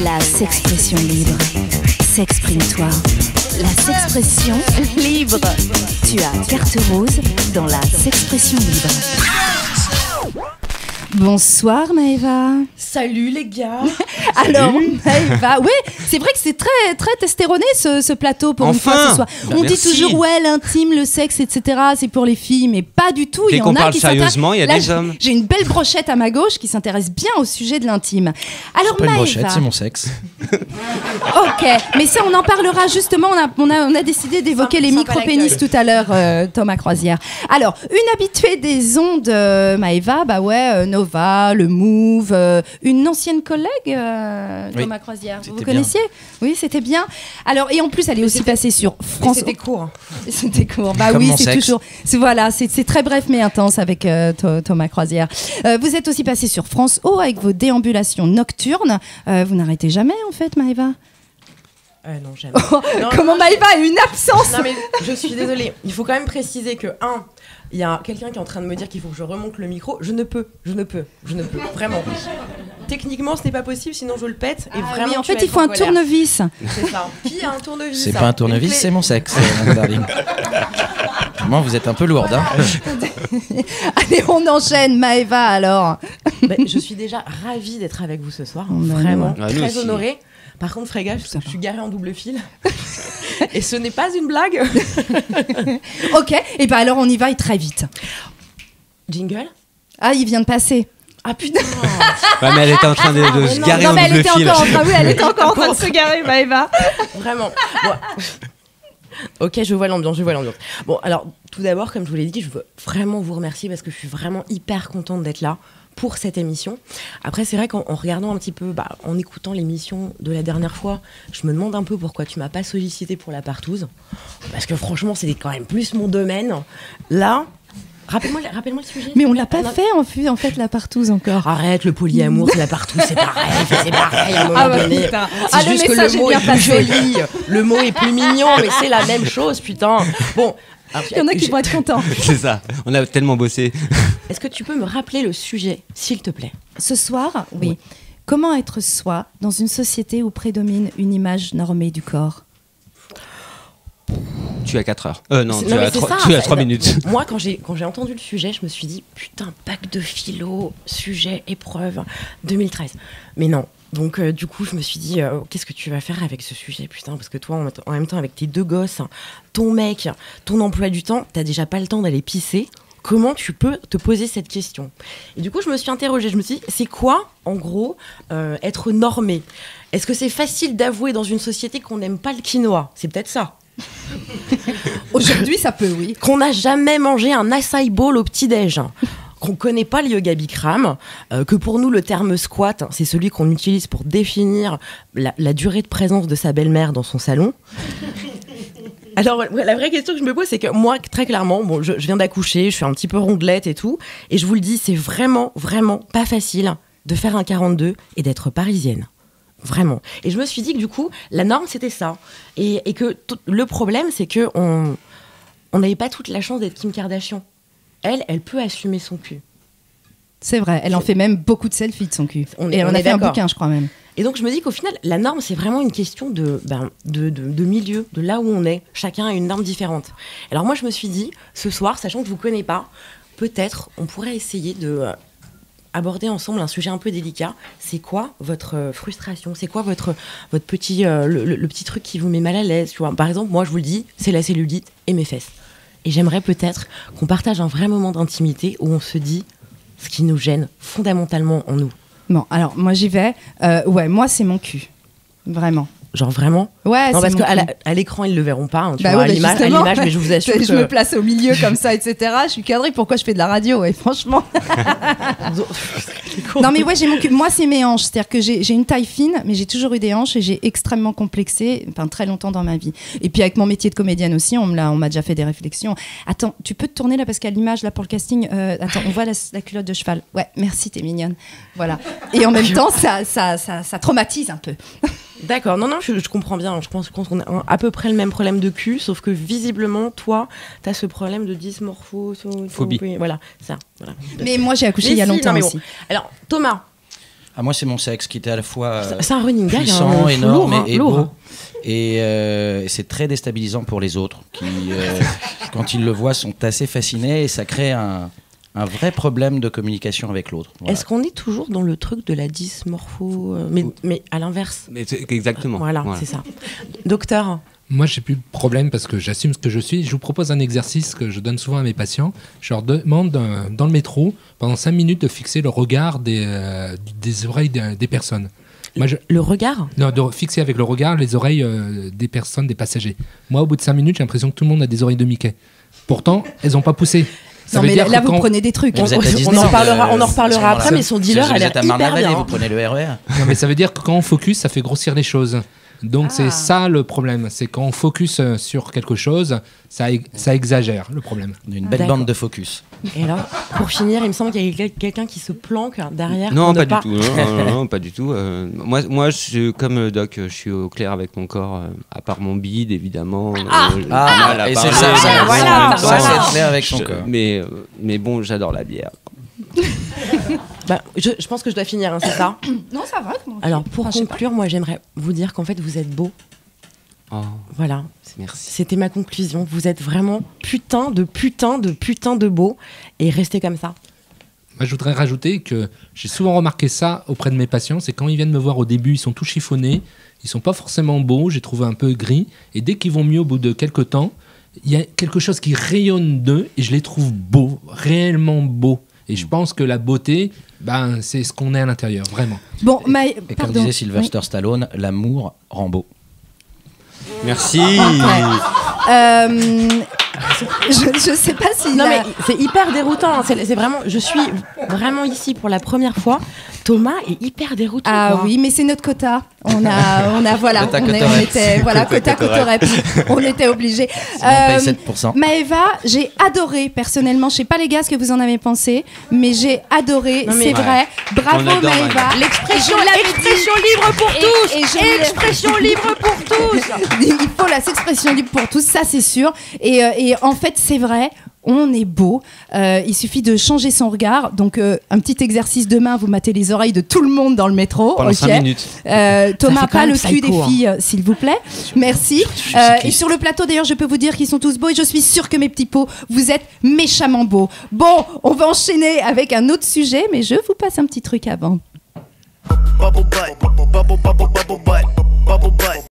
La sexpression libre. S'exprime-toi. La sexpression libre. Tu as carte rose dans la sexpression libre. Bonsoir Maëva. Salut les gars. Alors Maëva, oui, c'est vrai que c'est très très testéroné ce plateau pour une fois ce soir. On dit toujours ouais l'intime, le sexe, etc. C'est pour les filles, mais pas du tout. Dès qu'on parle sérieusement, il y a des hommes. J'ai une belle brochette à ma gauche qui s'intéresse bien au sujet de l'intime. Alors c'est pas Maëva, une brochette, c'est mon sexe. Ok, mais ça on en parlera justement. On a décidé d'évoquer les micro-pénis tout à l'heure, Thomas Croisière. Alors une habituée des ondes, Maëva, bah ouais, Nova, le Move, une ancienne collègue, Thomas Croisière. Vous connaissiez ? Oui, c'était bien. Alors et en plus elle est aussi passée sur France. C'était court. C'était court. Bah comme oui, mon c'est sexe. toujours. Voilà, c'est très bref mais intense avec Thomas Croisière. Vous êtes aussi passé sur France O avec vos déambulations nocturnes. Vous n'arrêtez jamais en fait, Maëva. Non, jamais. Comment Maëva a une absence. Non mais je suis désolée. Il faut quand même préciser que il y a quelqu'un qui est en train de me dire qu'il faut que je remonte le micro. Je ne peux. Vraiment. Techniquement, ce n'est pas possible, sinon je le pète. Et vraiment, oui, en fait, il faut un tournevis. C'est ça. Qui a un tournevis? C'est pas un tournevis, c'est mon sexe, mon darling. Moi, vous êtes un peu lourde, hein. Allez, on enchaîne, Maëva, alors. Je suis déjà ravie d'être avec vous ce soir. Vraiment, très honorée. Par contre, frais gaffe, je suis garée en double fil. Et ce n'est pas une blague. Ok, et ben alors on y va et très vite. Jingle? Ah, il vient de passer. Ah putain. Ouais, mais elle était en train de se garer en double fil. Elle était encore en train de se garer, Maëva. Vraiment. Bon. Ok, je vois l'ambiance. Bon, alors, tout d'abord, comme je vous l'ai dit, je veux vraiment vous remercier parce que je suis vraiment hyper contente d'être là pour cette émission. Après, c'est vrai qu'en regardant un petit peu, en écoutant l'émission de la dernière fois, je me demande un peu pourquoi tu m'as pas sollicité pour la partouze. Parce que franchement, c'est quand même plus mon domaine. Là, rappelle-moi le sujet. Mais on l'a pas fait en fait la partouze encore. Arrête, le polyamour, c'est la partouze, c'est pareil à un moment donné. Putain. C'est juste que le mot est plus joli, le mot est plus mignon, mais c'est la même chose, putain. Bon. Alors, il y en a qui vont être contents. C'est ça, on a tellement bossé. Est-ce que tu peux me rappeler le sujet, s'il te plaît? Ce soir, oui. Comment être soi dans une société où prédomine une image normée du corps? Tu as 4 heures. Non, tu as 3 minutes. Moi, quand j'ai entendu le sujet, je me suis dit, putain, bac de philo, sujet, épreuve, 2013. Mais non. Donc, du coup, je me suis dit, qu'est-ce que tu vas faire avec ce sujet, putain? Parce que toi, en même temps, avec tes 2 gosses, ton mec, ton emploi du temps, t'as déjà pas le temps d'aller pisser. Comment tu peux te poser cette question? Et du coup, je me suis interrogée. Je me suis dit, c'est quoi, en gros, être normé? Est-ce que c'est facile d'avouer dans une société qu'on n'aime pas le quinoa? C'est peut-être ça. Aujourd'hui, ça peut, oui. Qu'on n'a jamais mangé un acai bowl au petit-déj. Qu'on connaît pas le yoga Bikram, que pour nous le terme squat, c'est celui qu'on utilise pour définir la durée de présence de sa belle-mère dans son salon. Alors la vraie question que je me pose, c'est que moi, très clairement, bon, je viens d'accoucher, je suis un petit peu rondelette et tout, et je vous le dis, c'est vraiment, vraiment pas facile de faire un 42 et d'être parisienne. Vraiment. Et je me suis dit que du coup, la norme, c'était ça. Et que le problème, c'est que on n'avait pas toute la chance d'être Kim Kardashian. Elle peut assumer son cul. C'est vrai, elle en fait même beaucoup de selfies de son cul. On en a fait un bouquin, je crois même. Et donc je me dis qu'au final, la norme, c'est vraiment une question de milieu, de là où on est. Chacun a une norme différente. Alors moi, je me suis dit, ce soir, sachant que je vous connais pas, peut-être on pourrait essayer de aborder ensemble un sujet un peu délicat. C'est quoi votre frustration? C'est quoi votre petit, le petit truc qui vous met mal à l'aise, tu vois? Par exemple, moi, je vous le dis, c'est la cellulite et mes fesses. Et j'aimerais peut-être qu'on partage un vrai moment d'intimité où on se dit ce qui nous gêne fondamentalement en nous. Bon, alors moi j'y vais. Moi c'est mon cul. Vraiment. Genre vraiment? Ouais, non, c'est parce qu'à l'écran, ils le verront pas, hein, tu vois, à l'image, mais je vous assure que... Je me place au milieu comme ça, etc. Je suis cadrée, pourquoi je fais de la radio, ouais, franchement. Non, mais ouais, j'ai mon cul. Moi, c'est mes hanches. C'est-à-dire que j'ai une taille fine, mais j'ai toujours eu des hanches et j'ai extrêmement complexé, très longtemps dans ma vie. Et puis, avec mon métier de comédienne aussi, on m'a déjà fait des réflexions. Attends, tu peux te tourner là, parce qu'à l'image, là, pour le casting, attends, on voit la culotte de cheval. Ouais, merci, t'es mignonne. Voilà. Et en même temps, ça traumatise un peu. D'accord, non, je comprends bien. Je pense qu'on a à peu près le même problème de cul, sauf que visiblement, toi, t'as ce problème de dysmorphophobie. Voilà, ça. Voilà. Mais moi, j'ai accouché il y a longtemps aussi. Alors, Thomas. Moi, c'est mon sexe qui était à la fois c'est un running gag, puissant, énorme lourd, et lourd. beau. Et c'est très déstabilisant pour les autres qui, quand ils le voient, sont assez fascinés et ça crée un vrai problème de communication avec l'autre. Voilà. Est-ce qu'on est toujours dans le truc de la dysmorpho, mais à l'inverse? Exactement. Voilà, c'est ça. Docteur? Moi, j'ai plus de problème parce que j'assume ce que je suis. Je vous propose un exercice que je donne souvent à mes patients. Je leur demande dans le métro, pendant 5 minutes, de fixer le regard des oreilles des personnes. Moi, le regard? Non, de fixer avec le regard les oreilles des personnes, des passagers. Moi, au bout de 5 minutes, j'ai l'impression que tout le monde a des oreilles de Mickey. Pourtant, elles n'ont pas poussé. Non, mais là, vous prenez des trucs. On en reparlera après, mais son dealer, elle a l'air hyper bien. Vous prenez le RER. Non, mais ça veut dire que quand on focus, ça fait grossir les choses. Donc c'est ça le problème, c'est quand on focus sur quelque chose, ça exagère le problème. Une belle bande de focus. Et alors, pour finir, il me semble qu'il y a quelqu'un qui se planque derrière. Non, pas du tout. Non, pas du tout. Moi, comme le doc, je suis au clair avec mon corps, à part mon bide, évidemment. Et c'est ça, c'est clair avec son corps. Mais bon, j'adore la bière. Je pense que je dois finir, c'est ça? Non, ça va. Alors, pour conclure, moi, j'aimerais vous dire qu'en fait, vous êtes beau. Oh, voilà. Merci. C'était ma conclusion. Vous êtes vraiment putain de beau. Et restez comme ça. Moi, je voudrais rajouter que j'ai souvent remarqué ça auprès de mes patients. C'est quand ils viennent me voir au début, ils sont tout chiffonnés. Ils sont pas forcément beaux. J'ai trouvé un peu gris. Et dès qu'ils vont mieux au bout de quelques temps, il y a quelque chose qui rayonne d'eux. Et je les trouve beaux, réellement beaux. Et je pense que la beauté, c'est ce qu'on est à l'intérieur, vraiment. Bon, et comme disait Sylvester Stallone, l'amour rend beau. Merci. Je sais pas si... Non, mais c'est hyper déroutant. C'est vraiment... Je suis vraiment ici pour la première fois. Thomas est hyper déroutant. Ah oui, mais c'est notre quota. On a voilà. Quota cotorep. On était obligés. On paye 7%. Maëva, j'ai adoré personnellement. Je sais pas les gars ce que vous en avez pensé, mais j'ai adoré. C'est vrai. Bravo Maëva. L'expression libre pour tous. Expression libre pour tous. Il faut la expression libre pour tous, ça c'est sûr. Et en fait, c'est vrai. On est beau, il suffit de changer son regard. Donc un petit exercice demain, vous matez les oreilles de tout le monde dans le métro. Pendant 5 minutes. Thomas, pas le cul des filles, s'il vous plaît. Merci. Et sur le plateau, d'ailleurs, je peux vous dire qu'ils sont tous beaux et je suis sûre que mes petits pots, vous êtes méchamment beaux. Bon, on va enchaîner avec un autre sujet, mais je vous passe un petit truc avant. Bubble butt, bubble butt, bubble butt, bubble butt.